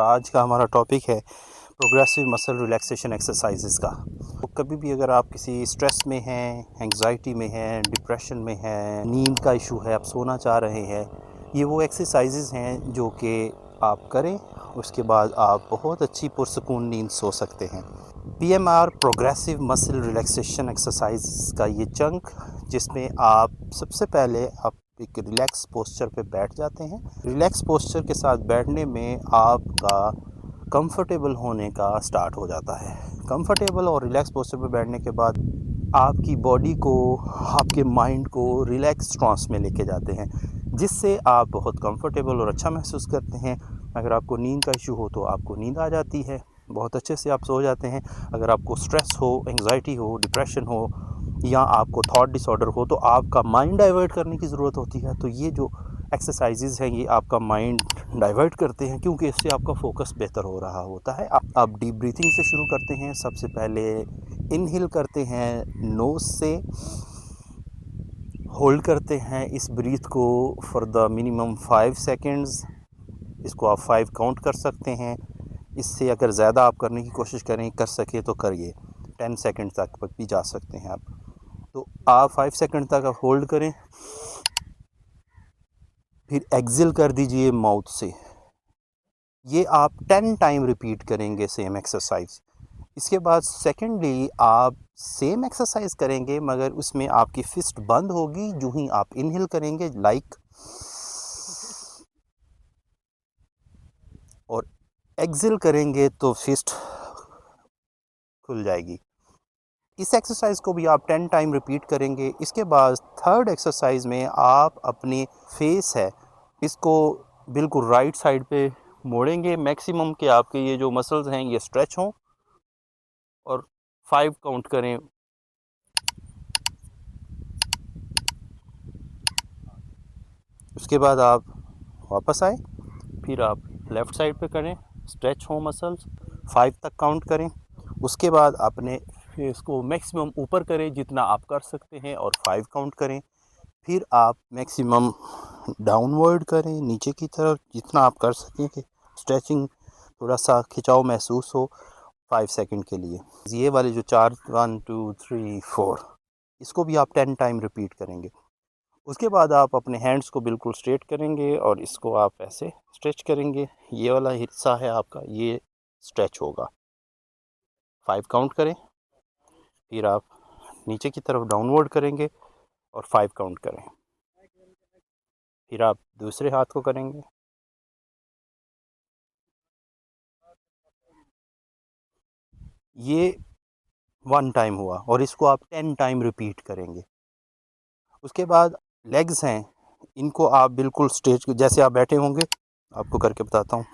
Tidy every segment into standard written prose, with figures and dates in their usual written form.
आज का हमारा टॉपिक है प्रोग्रेसिव मसल रिलैक्सेशन एक्सरसाइजेस का। तो कभी भी अगर आप किसी स्ट्रेस में हैं, एंग्जाइटी में हैं, डिप्रेशन में हैं, नींद का इशू है, आप सोना चाह रहे हैं, ये वो एक्सरसाइजेस हैं जो कि आप करें, उसके बाद आप बहुत अच्छी पुरसकून नींद सो सकते हैं। PMR progressive muscle relaxation exercise का ये चंक, जिसमें आप सबसे पहले आप एक रिलैक्स पोस्चर पे बैठ जाते हैं। रिलैक्स पोस्चर के साथ बैठने में आपका कंफर्टेबल होने का स्टार्ट हो जाता है। कंफर्टेबल और रिलैक्स पोस्चर पे बैठने के बाद आपकी बॉडी को, आपके माइंड को रिलैक्स ट्रांस में लेके जाते हैं, जिससे आप बहुत कंफर्टेबल और अच्छा महसूस करते हैं। अगर आपको नींद का इशू हो तो आपको नींद आ जाती है, बहुत अच्छे से आप सो जाते हैं। अगर आपको स्ट्रेस हो, एंग्जाइटी हो, डिप्रेशन हो या आपको थॉट डिसऑर्डर हो तो आपका माइंड डाइवर्ट करने की ज़रूरत होती है। तो ये जो एक्सरसाइजेज हैं ये आपका माइंड डाइवर्ट करते हैं, क्योंकि इससे आपका फोकस बेहतर हो रहा होता है। आप डीप ब्रीथिंग से शुरू करते हैं। सबसे पहले इनहेल करते हैं नोज़ से, होल्ड करते हैं इस ब्रीथ को फॉर द मिनिमम 5 सेकेंड्स। इसको आप 5 काउंट कर सकते हैं। इससे अगर ज़्यादा आप करने की कोशिश कर सके तो करिए, 10 सेकेंड तक भी जा सकते हैं आप। तो आप 5 सेकेंड तक आप होल्ड करें, फिर एक्सेल कर दीजिए माउथ से। ये आप 10 टाइम रिपीट करेंगे सेम एक्सरसाइज। इसके बाद सेकेंडली आप सेम एक्सरसाइज करेंगे, मगर उसमें आपकी फिस्ट बंद होगी जो ही आप इनहेल करेंगे लाइक, और एक्सेल करेंगे तो फिस्ट खुल जाएगी। इस एक्सरसाइज को भी आप 10 टाइम रिपीट करेंगे। इसके बाद थर्ड एक्सरसाइज में आप अपनी फेस है इसको बिल्कुल राइट साइड पे मोड़ेंगे, मैक्सिमम कि आपके ये जो मसल्स हैं ये स्ट्रेच हों, और 5 काउंट करें। उसके बाद आप वापस आए, फिर आप लेफ़्ट साइड पे करें, स्ट्रेच हो मसल्स, 5 तक काउंट करें। उसके बाद अपने फेस को मैक्सिमम ऊपर करें जितना आप कर सकते हैं और 5 काउंट करें। फिर आप मैक्सिमम डाउनवर्ड करें, नीचे की तरफ जितना आप कर सकें कि स्ट्रेचिंग, थोड़ा सा खिंचाव महसूस हो 5 सेकंड के लिए। ये वाले जो 4 1 2 3 4 इसको भी आप 10 टाइम रिपीट करेंगे। उसके बाद आप अपने हैंड्स को बिल्कुल स्ट्रेट करेंगे और इसको आप ऐसे स्ट्रेच करेंगे। ये वाला हिस्सा है आपका, ये स्ट्रेच होगा। 5 काउंट करें, फिर आप नीचे की तरफ डाउनवर्ड करेंगे और 5 काउंट करें। फिर आप दूसरे हाथ को करेंगे। ये 1 टाइम हुआ और इसको आप 10 टाइम रिपीट करेंगे। उसके बाद लेग्स हैं, इनको आप बिल्कुल स्ट्रेच, जैसे आप बैठे होंगे आपको करके बताता हूँ।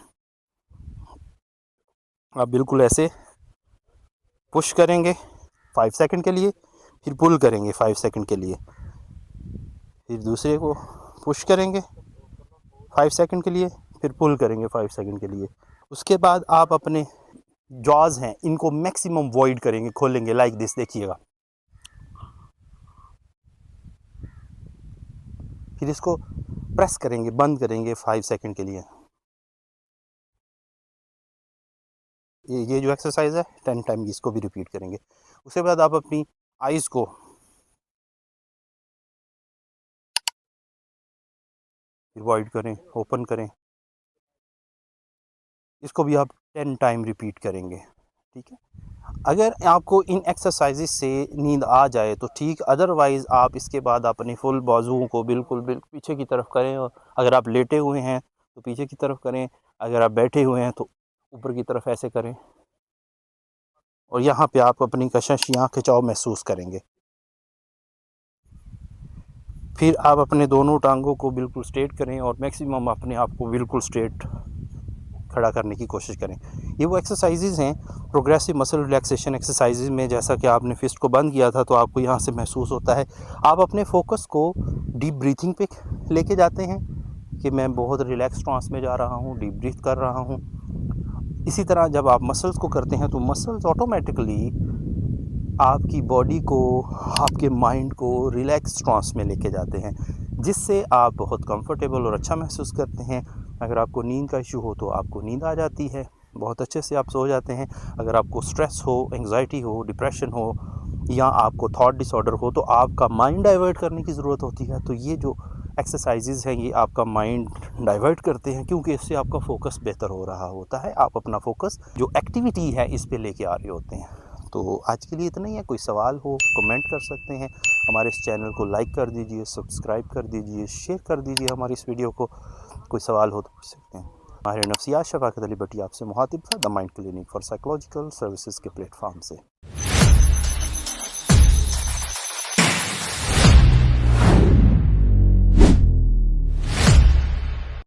आप बिल्कुल ऐसे पुश करेंगे 5 सेकंड के लिए, फिर पुल करेंगे 5 सेकंड के लिए, फिर दूसरे को पुश करेंगे 5 सेकंड के लिए, फिर पुल करेंगे 5 सेकंड के लिए। उसके बाद आप अपने जॉज हैं इनको मैक्सिमम वॉइड करेंगे, खोलेंगे लाइक दिस, देखिएगा। फिर इसको प्रेस करेंगे, बंद करेंगे 5 सेकंड के लिए। ये जो एक्सरसाइज है 10 टाइम इसको भी रिपीट करेंगे। उसके बाद आप अपनी आइज़ को वॉइड करें, ओपन करें, इसको भी आप 10 टाइम रिपीट करेंगे। ठीक है, अगर आपको इन एक्सरसाइजेज से नींद आ जाए तो ठीक, अदरवाइज़ आप इसके बाद अपने फुल बाजुओं को बिल्कुल पीछे की तरफ करें, और अगर आप लेटे हुए हैं तो पीछे की तरफ करें, अगर आप बैठे हुए हैं तो ऊपर की तरफ ऐसे करें, और यहाँ पे आप अपनी कशिश, यहाँ खिंचाव महसूस करेंगे। फिर आप अपने दोनों टांगों को बिल्कुल स्ट्रेट करें और मैक्सिमम अपने आप को बिल्कुल स्ट्रेट खड़ा करने की कोशिश करें। ये वो एक्सरसाइजेज़ हैं प्रोग्रेसिव मसल रिलैक्सेशन एक्सरसाइजेज़ में। जैसा कि आपने फिस्ट को बंद किया था तो आपको यहाँ से महसूस होता है, आप अपने फोकस को डीप ब्रीथिंग पे लेके जाते हैं कि मैं बहुत रिलैक्स ट्रांस में जा रहा हूँ, डीप ब्रीथ कर रहा हूँ। इसी तरह जब आप मसल्स को करते हैं तो मसल्स ऑटोमेटिकली आपकी बॉडी को, आपके माइंड को रिलैक्स ट्रांस में लेके जाते हैं, जिससे आप बहुत कंफर्टेबल और अच्छा महसूस करते हैं। अगर आपको नींद का इशू हो तो आपको नींद आ जाती है, बहुत अच्छे से आप सो जाते हैं। अगर आपको स्ट्रेस हो, एंग्जाइटी हो, डिप्रेशन हो या आपको थॉट डिसऑर्डर हो तो आपका माइंड डाइवर्ट करने की ज़रूरत होती है। तो ये जो एक्सरसाइजेज़ हैं ये आपका माइंड डाइवर्ट करते हैं, क्योंकि इससे आपका फोकस बेहतर हो रहा होता है। आप अपना फोकस जो एक्टिविटी है इस पे लेके आ रहे होते हैं। तो आज के लिए इतना ही है। कोई सवाल हो कमेंट कर सकते हैं। हमारे इस चैनल को लाइक कर दीजिए, सब्सक्राइब कर दीजिए, शेयर कर दीजिए हमारी इस वीडियो को। कोई सवाल हो तो पूछ सकते हैं। माहिर नफ्सियात शफ़ाक़त अली भट्टी आपसे मुखातिब था, the mind clinic for psychological services के प्लेटफॉर्म से।